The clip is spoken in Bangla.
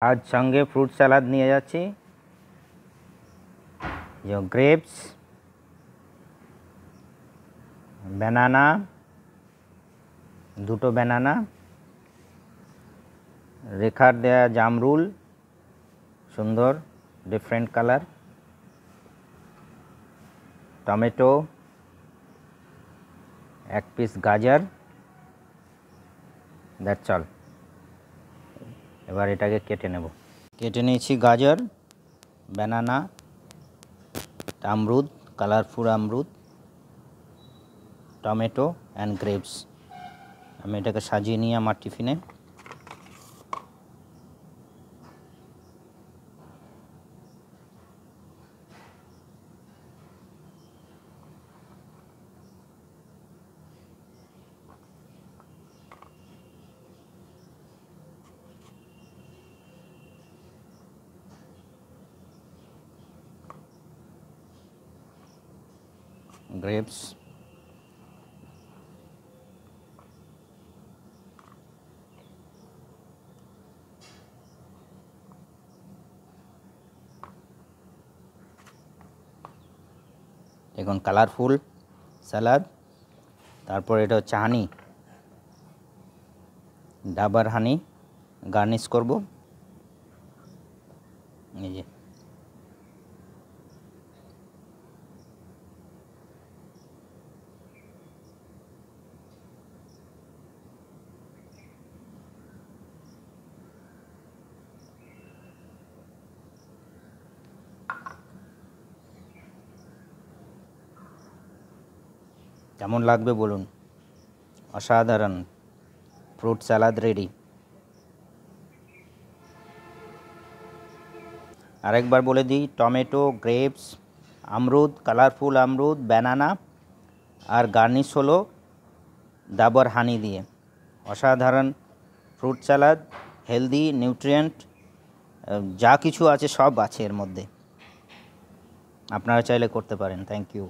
আজ সঙ্গে ফ্রুট স্যালাড নিয়ে যাচ্ছি। গ্রেপস, ব্যানানা, দুটো ব্যানানা, রেখার দেয়া জামরুল, সুন্দর ডিফারেন্ট কালার, টমেটো, এক পিস গাজর, দ্যাটস অল। এবার এটাকে কেটে নেব। কেটে নিয়েছি গাজর, ব্যানানা, আমরুদ, কালারফুল আমরুদ, টমেটো অ্যান্ড গ্রেপস। আমি এটাকে সাজিয়ে নিয়ে আমার টিফিনে। গ্রেপস, দেখুন কালারফুল স্যালাড। তারপর এটা হচ্ছে হানি, ডাবার হানি গার্নিশ করব। এই যে কেমন লাগবে বলুন? অসাধারণ ফ্রুট স্যালাড রেডি। আরেকবার বলে দিই, টমেটো, গ্রেপস, আমরুদ, কালারফুল আমরুদ, ব্যানানা, আর গার্নিশ হলো ডাবর হানি দিয়ে। অসাধারণ ফ্রুট স্যালাড, হেলদি, নিউট্রিয়েন্ট, যা কিছু আছে সব আছে এর মধ্যে। আপনারা চাইলে করতে পারেন। Thank you.